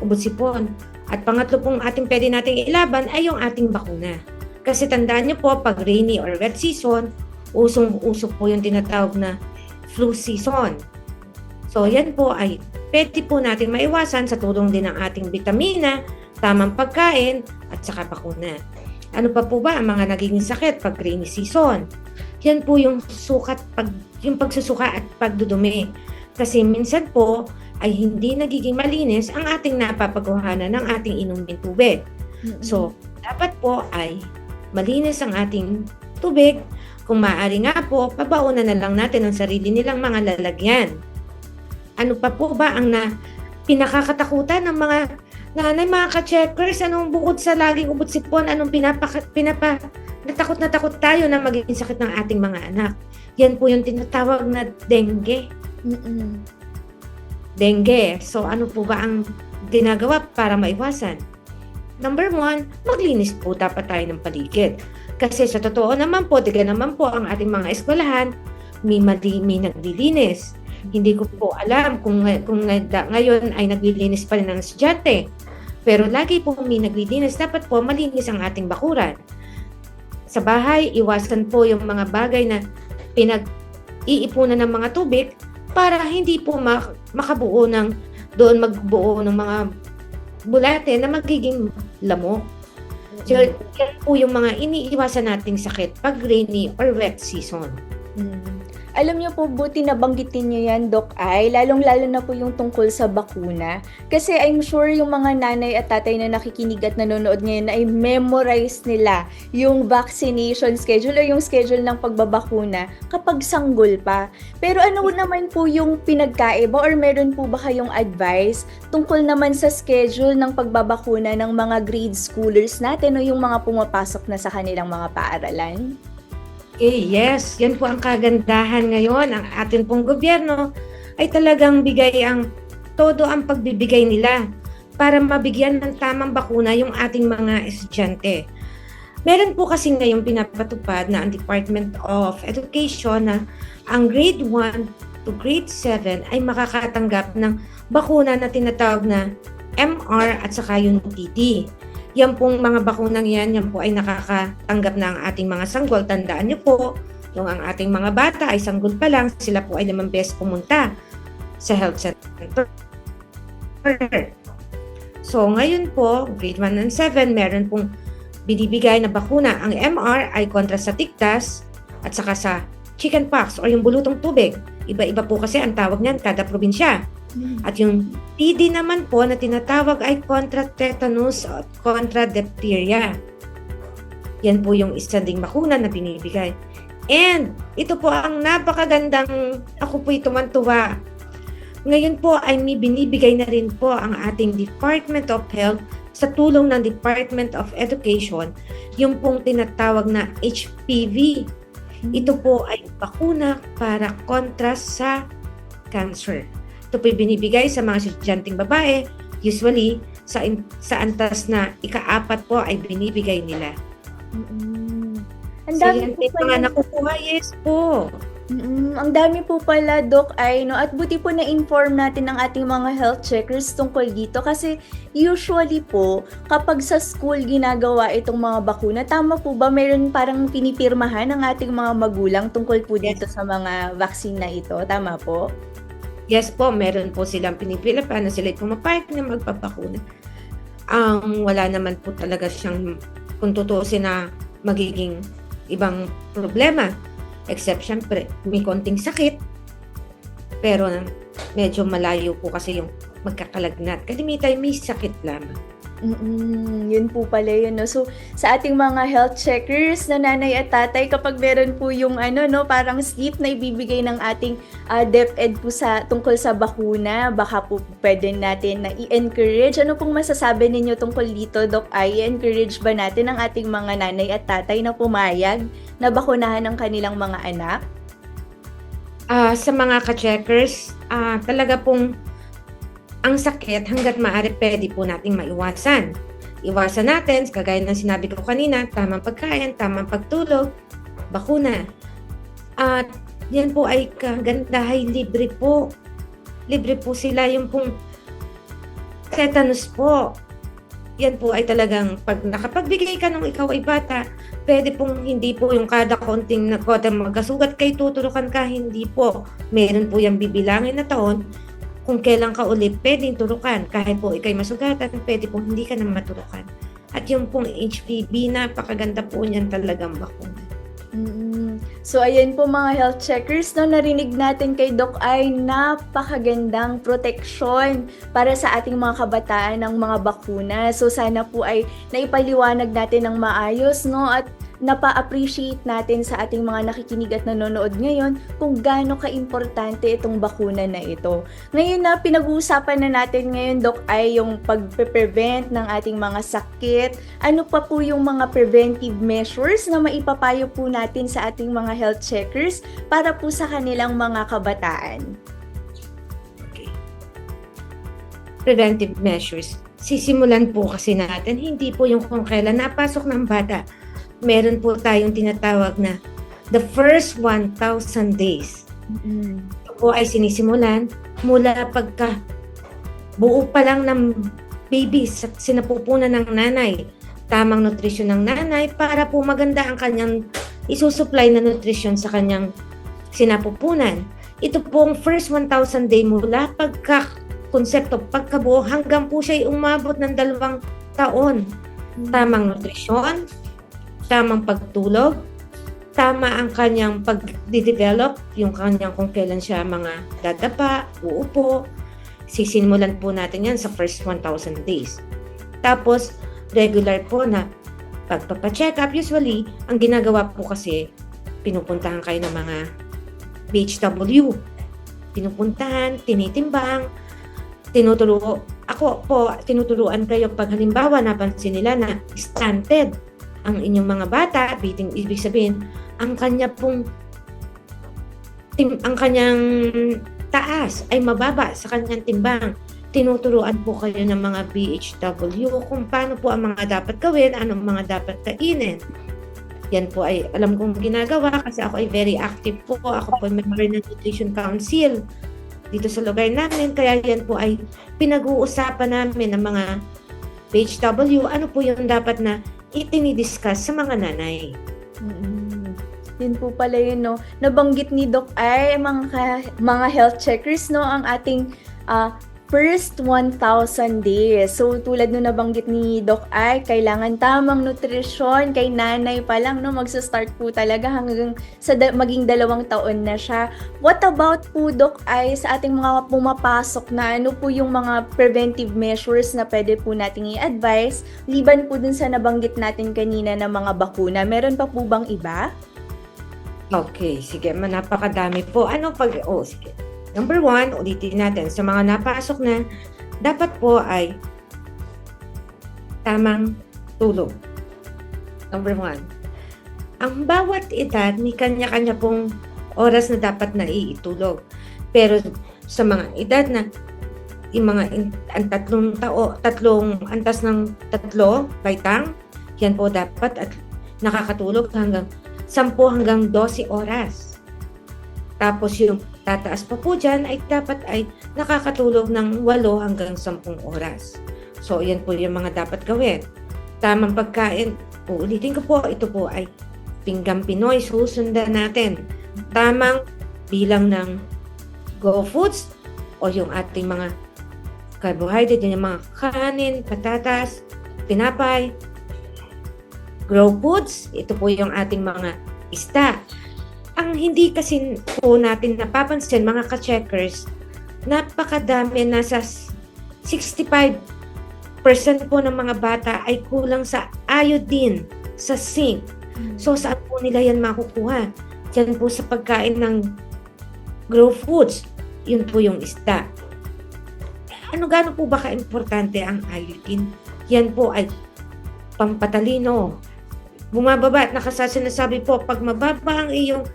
ubot-sipon. At pangatlo pong pwede nating ilaban ay yung ating bakuna. Kasi tandaan niyo po, pag rainy or wet season, usong-uso po yung tinatawag na flu season. So yan po ay pwede po natin maiwasan sa tulong din ng ating bitamina, tamang pagkain, at saka bakuna. Ano pa po ba ang mga nagiging sakit pag rainy season? Yan po yung yung pagsusuka at pagdudumi. Kasi minsan po ay hindi nagiging malinis ang ating napapagkuhanan ng ating inumin tubig. So, dapat po ay malinis ang ating tubig. Kung maaari nga po, pabaunan na lang natin ang sarili nilang mga lalagyan. Ano pa po ba ang pinakakatakutan ng mga nanay, mga ka-checkers? Anong bukod sa laging ubot-sipon, anong natakot na takot tayo na magiging sakit ng ating mga anak? Yan po yung tinatawag na dengue. Dengue. So, ano po ba ang ginagawa para maiwasan? Number 1, maglinis po dapat tayo ng paligid. Kasi sa totoo naman po, tiga naman po ang ating mga eskwelahan, may naglilinis. Hindi ko po alam kung ngayon ay naglilinis pa rin ng estudyante. Pero lagi po may naglilinis, dapat po malinis ang ating bakuran. Sa bahay, iwasan po yung mga bagay na pinag-iipunan ng mga tubig para hindi po magbuo ng mga bulate na magiging lamok. So, yan po yung mga iniiwasan nating sakit pag rainy or wet season. Alam niyo po, buti na banggitin niyo yan, Doc Ai, lalong-lalo na po yung tungkol sa bakuna. Kasi I'm sure yung mga nanay at tatay na nakikinig at nanonood ngayon ay memorize nila yung vaccination schedule o yung schedule ng pagbabakuna kapag sanggol pa. Pero ano naman po yung pinagkaiba or meron po ba kayong advice tungkol naman sa schedule ng pagbabakuna ng mga grade schoolers natin o yung mga pumapasok na sa kanilang mga paaralan? Yes, yan po ang kagandahan ngayon. Ang atin pong gobyerno ay talagang bigay todo ang pagbibigay nila para mabigyan ng tamang bakuna yung ating mga estudyante. Meron po kasi ngayong pinapatupad na ang Department of Education na ang grade 1 to grade 7 ay makakatanggap ng bakuna na tinatawag na MR at saka yung TD. Yan pong mga bakunang yan po ay nakakatanggap na ang ating mga sanggol. Tandaan niyo po, yung ang ating mga bata ay sanggol pa lang, sila po ay 5 beses pumunta sa health center. So ngayon po, grade 1 and 7, meron pong binibigay na bakuna. Ang MR ay kontra sa tigtas at saka sa chickenpox o yung bulutong tubig. Iba-iba po kasi ang tawag niyan kada probinsya. At yung TD naman po na tinatawag ay kontra tetanus at kontra diphtheria. Yan po yung isa ding bakuna na binibigay. And ito po ang napakagandang, ako po'y tumantuwa. Ngayon po ay may binibigay na rin po ang ating Department of Health sa tulong ng Department of Education, yung pong tinatawag na HPV. Ito po ay bakuna para kontra sa cancer. Ito po binibigay sa mga estudyanteng babae, usually sa antas na ika-4 po ay binibigay nila. Ang So dami yan po mga nakukuha, yes po. Ang dami po pala, Doc Ay, no? At buti po na-inform natin ang ating mga health checkers tungkol dito kasi usually po, kapag sa school ginagawa itong mga bakuna, tama po ba meron parang pinipirmahan ng ating mga magulang tungkol po dito sa mga vaccine na ito? Tama po? Yes po, meron po silang pinipila paano sila pumapayag na magpapakuna. Ang wala naman po talaga siyang kung tutuusin na magiging ibang problema. Except syempre, may konting sakit. Pero medyo malayo po kasi yung magkakalagnat. Kalimitan may sakit lamang. Yun po pala yun, no? So, sa ating mga health checkers na nanay at tatay, kapag meron po yung parang slip na ibibigay ng ating DepEd po tungkol sa bakuna, baka po pwede natin na i-encourage. Ano pong masasabi ninyo tungkol dito, Doc Ay? I-encourage ba natin ang ating mga nanay at tatay na pumayag na bakunahan ng kanilang mga anak? Sa mga ka-checkers, talaga pong ang sakit hanggat maaari pwede po nating maiwasan. Iwasan natin, kagaya ng sinabi ko kanina, tamang pagkain, tamang pagtulog, bakuna. At yan po ay kagandahay, libre po. Libre po sila yung pong tetanus po. Yan po ay talagang pag nakapagbigay ka nung ikaw ay bata, pwede pong hindi po yung kada konting magkasugat kay tuturukan ka, hindi po. Meron po yung bibilangin na taon kung kailan ka ulit pwedeng turukan. Kahit po ikay masugatan, pwede po hindi ka na maturukan. At yung pong HPV, napakaganda po niyan talagang bakuna. So ayan po mga health checkers, no, narinig natin kay Doc Ay, napakagandang proteksyon para sa ating mga kabataan ng mga bakuna. So sana po ay naipaliwanag natin ng maayos, no, at napa-appreciate natin sa ating mga nakikinig at nanonood ngayon kung gaano ka-importante itong bakuna na ito. Ngayon na pinag-uusapan na natin ngayon, Doc Ay, yung pag-prevent ng ating mga sakit. Ano pa po yung mga preventive measures na maipapayo po natin sa ating mga health checkers para po sa kanilang mga kabataan? Okay. Preventive measures. Sisimulan po kasi natin, hindi po yung kung kailan napasok ng bata. Meron po tayong tinatawag na the first 1,000 days. Ito po ay sinisimulan mula pagka buo pa lang ng baby, sinapupunan ng nanay. Tamang nutrisyon ng nanay para po maganda ang kanyang isusupply na nutrisyon sa kanyang sinapupunan. Ito pong first 1,000 day mula pagka-konsepto, pagkabuo hanggang po siya umabot ng 2 taon. Tamang nutrisyon, tamang pagtulog, tama ang kanyang pag-develop, yung kanyang kung kailan siya mga dadapa, uupo. Sisimulan po natin yan sa first 1,000 days. Tapos, regular po na pagpapacheck up. Usually, ang ginagawa po kasi, pinupuntahan kayo ng mga BHW. Pinupuntahan, tinitimbang, tinuturuan kayo pag halimbawa napansin nila na stunted ang inyong mga bata, ibig sabihin, ang kanyang taas ay mababa sa kanyang timbang. Tinuturuan po kayo ng mga BHW kung paano po ang mga dapat gawin, anong mga dapat kainin. Yan po ay alam kong ginagawa kasi ako ay very active po. Ako po ay member ng Nutrition Council dito sa lugar namin. Kaya yan po ay pinag-uusapan namin ng mga BHW, ano po yung dapat na itinidiscuss sa mga nanay. Yun po pala yun, no? Nabanggit ni Doc Ay, mga health checkers, no, ang ating first 1,000 days. So, tulad no nabanggit ni Doc Ay, kailangan tamang nutrisyon kay nanay pa lang, no? Magsa-start po talaga hanggang sa maging 2 taon na siya. What about po, Doc Ay, sa ating mga pumapasok na ano po yung mga preventive measures na pwede po nating i-advise, liban po dun sa nabanggit natin kanina na mga bakuna? Meron pa po bang iba? Okay, sige. Napakadami po. Sige. Number 1, ulitin natin. Sa mga napasok na, dapat po ay tamang tulog. Number 1. Ang bawat edad, may kanya-kanya pong oras na dapat na iitulog. Pero sa mga edad na yung mga tatlong antas ng 3 baitang, yan po dapat at nakakatulog hanggang 10 hanggang 12 oras. Tapos yung tataas pa po dyan ay dapat ay nakakatulog ng 8 hanggang 10 oras. So, yan po yung mga dapat gawin. Tamang pagkain, uulitin ko po, ito po ay pinggang Pinoy, susundan natin. Tamang bilang ng Go Foods o yung ating mga carbohydrate, yung mga kanin, patatas, tinapay. Grow Foods, ito po yung ating mga isda. Ang hindi kasi po natin napapansin, mga ka-checkers, napakadami, nasa 65% po ng mga bata ay kulang sa iodine, sa zinc. So, saan po nila yan makukuha? Diyan po sa pagkain ng Grow Foods, yun po yung isda. Gaano po ba ka-importante ang iodine? Yan po ay pampatalino. Bumababa at sinasabi po, pag mababa ang iyong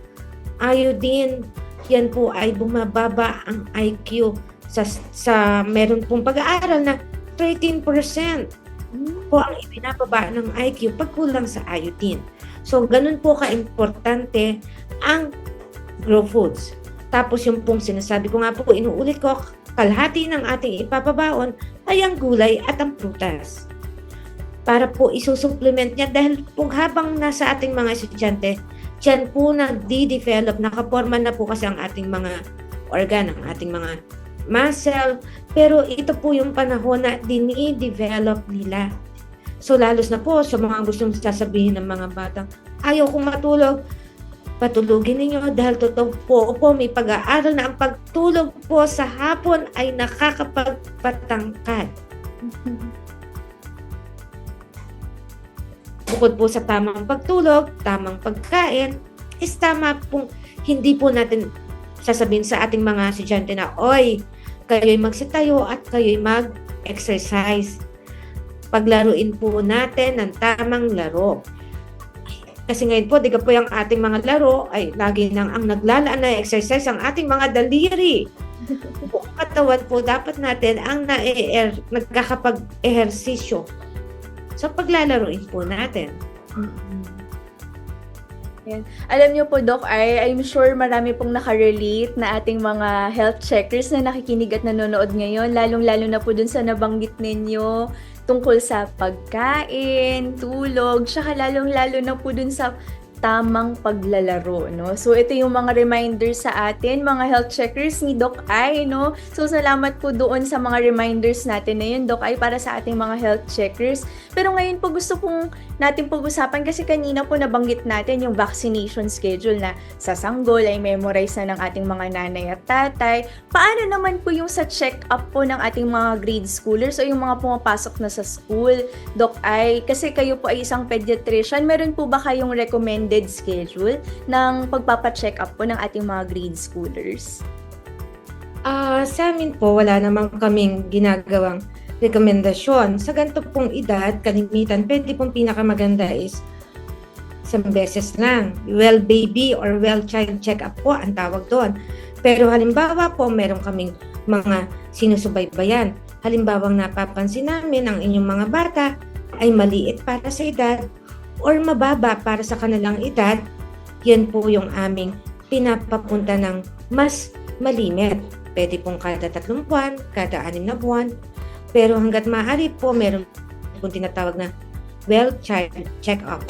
iodine, yan po ay bumababa ang IQ sa meron pong pag-aaral na 13% po ang ibinababa ng IQ pag kulang sa iodine. So, ganun po ka-importante ang Grow Foods. Tapos yung pong sinasabi ko nga po, inuulit ko, kalahati ng ating ipapabaon ay ang gulay at ang prutas. Para po isusupplement niya dahil po habang nasa ating mga estudyante, dyan po nagdi-develop, nakaporma na po kasi ang ating mga organ, ang ating mga muscle, pero ito po yung panahon na dini-develop nila. So lalos na po sa mga gustong sasabihin ng mga batang, ayaw kong matulog, patulugin ninyo dahil totoo po, may pag-aaral na ang pagtulog po sa hapon ay nakakapagpatangkad. Bukod po sa tamang pagtulog, tamang pagkain, is tama pong hindi po natin sasabihin sa ating mga estudyante na, oy, kayo'y magsitayo at kayo'y mag-exercise. Paglaruin po natin ng tamang laro. Kasi ngayon po, diga po yung ating mga laro ay lagi nang ang naglalaan na exercise ang ating mga daliri. Buong katawan po dapat natin ang nagkakapag-ehersisyo. So, paglalaroin po natin. Yan. Alam niyo po, Doc, I'm sure marami pong nakarelate na ating mga health checkers na nakikinig at nanonood ngayon, lalong-lalo na po dun sa nabanggit ninyo tungkol sa pagkain, tulog, tsaka lalong-lalo na po dun sa tamang paglalaro, no? So, ito yung mga reminders sa atin, mga health checkers ni Doc Ai, no? So, salamat po doon sa mga reminders natin na yun, Doc Ai, para sa ating mga health checkers. Pero ngayon po gusto pong natin pag-usapan kasi kanina po nabanggit natin yung vaccination schedule na sa sanggol ay memorize na ng ating mga nanay at tatay. Paano naman po yung sa check-up po ng ating mga grade schoolers o yung mga pumapasok na sa school, Doc Ai? Kasi kayo po ay isang pediatrician, meron po ba kayong recommended schedule ng pagpapa-check up po ng ating mga grade schoolers? Sa amin po, wala naman kaming ginagawang rekomendasyon. Sa ganito pong edad, kalimitan, pwede pong pinakamaganda is isang beses lang. Well baby or well child check-up po ang tawag doon. Pero halimbawa po, meron kaming mga sinusubaybayan. Halimbawa, napapansin namin ang inyong mga bata ay maliit para sa edad or mababa para sa kanilang edad, yan po yung aming pinapapunta ng mas malimit. Pwede pong kada 3 buwan, kada 6 na buwan. Pero hanggat maaari po, meron pong tinatawag na well child check-up.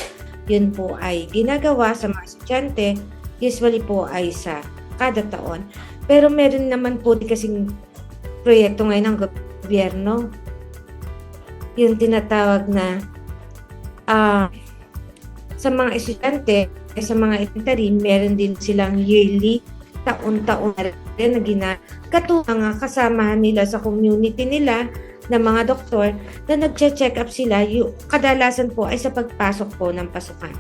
Yun po ay ginagawa sa mga estudyante, usually po ay sa kada taon. Pero meron naman po kasing proyekto ngayon ng gobyerno, yung tinatawag na sa mga estudyante, sa mga elementary, meron din silang yearly, taon-taon na rin na ginakatulong kasamahan nila sa community nila ng mga doktor na nag-check up sila. Yung kadalasan po ay sa pagpasok po ng pasukan.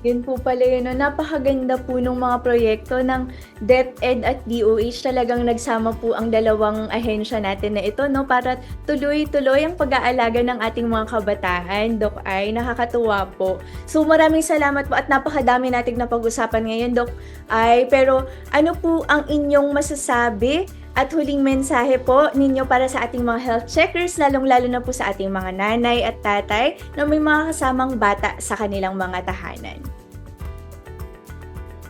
Yun po pala yun. No? Napakaganda po ng mga proyekto ng DepEd at DOH. Talagang nagsama po ang dalawang ahensya natin na ito, no? Para tuloy-tuloy ang pag-aalaga ng ating mga kabataan. Doc Ai, nakakatuwa po. So maraming salamat po at napakadami nating napag-usapan ngayon, Doc Ai. Pero ano po ang inyong masasabi at huling mensahe po ninyo para sa ating mga health checkers, lalong-lalo na po sa ating mga nanay at tatay na may mga kasamang bata sa kanilang mga tahanan?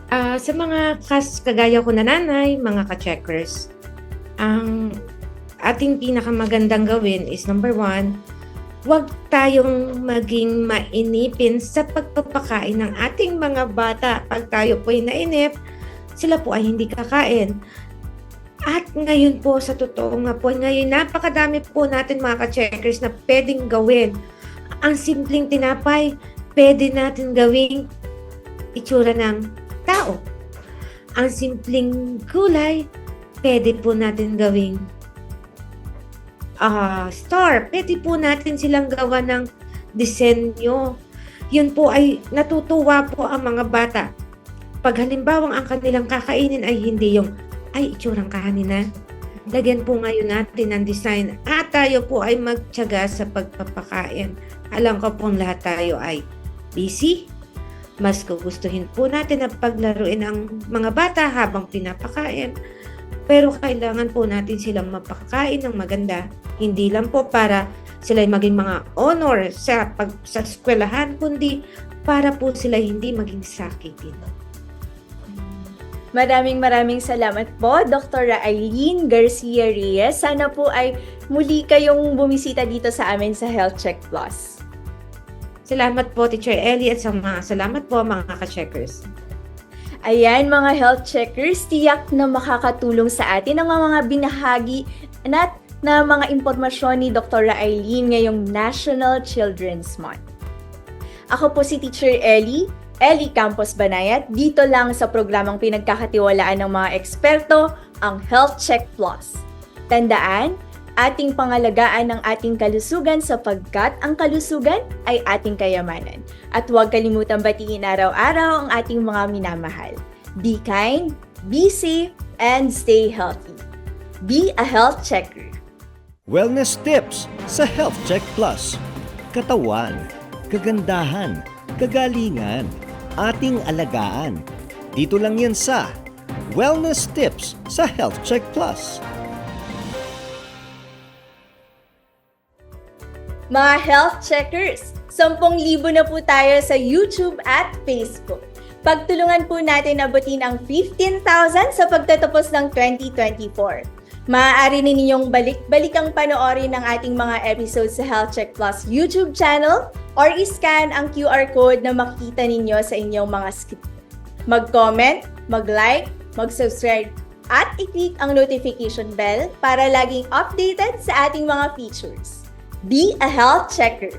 Sa mga kagaya ko na nanay, mga ka-checkers, ang ating pinakamagandang gawin is number 1, huwag tayong maging mainipin sa pagpapakain ng ating mga bata. Pag tayo po ay nainip, sila po ay hindi kakain. At ngayon po, sa totoo nga po, ngayon napakadami po natin mga ka-checkers na pwedeng gawin. Ang simpleng tinapay, pwede natin gawing itsura ng tao. Ang simpleng gulay, pwede po natin gawing star. Pwede po natin silang gawa ng disenyo. Yun po ay natutuwa po ang mga bata. Pag halimbawang ang kanilang kakainin ay hindi yung itsurang kahanin na. Lagyan po ngayon natin ng design at tayo po ay magtiyaga sa pagpapakain. Alam ko pong lahat tayo ay busy. Mas gugustuhin po natin na paglaruin ang mga bata habang pinapakain. Pero kailangan po natin silang mapakain ng maganda. Hindi lang po para sila maging mga honor sa eskwelahan, kundi para po sila hindi maging sakitin. Maraming salamat po, Dr. Aileen Garcia Reyes. Sana po ay muli kayong bumisita dito sa amin sa Health Check Plus. Salamat po, Teacher Ellie, at salamat po mga ka-checkers. Ayan mga health checkers, tiyak na makakatulong sa atin ang mga binahagi na mga impormasyon ni Dr. Aileen ngayong National Children's Month. Ako po si Teacher Ellie Campos Banayat, dito lang sa programang pinagkakatiwalaan ng mga eksperto, ang Health Check Plus. Tandaan, ating pangalagaan ng ating kalusugan sapagkat ang kalusugan ay ating kayamanan. At huwag kalimutang batiin araw-araw ang ating mga minamahal. Be kind, be safe, and stay healthy. Be a health checker. Wellness tips sa Health Check Plus. Katawan, kagandahan, kagalingan, ating alagaan. Dito lang yan sa Wellness tips sa Health Check Plus. Mga health checkers, 10,000 na po tayo sa YouTube at Facebook. Pagtulungan po natin abutin ang 15,000 sa pagtatapos ng 2024. Maaari ninyong balik-balikang panoorin ang ating mga episodes sa Health Check Plus YouTube channel or iscan ang QR code na makikita ninyo sa inyong mga screen. Mag-comment, mag-like, mag-subscribe, at i-click ang notification bell para laging updated sa ating mga features. Be a health checker!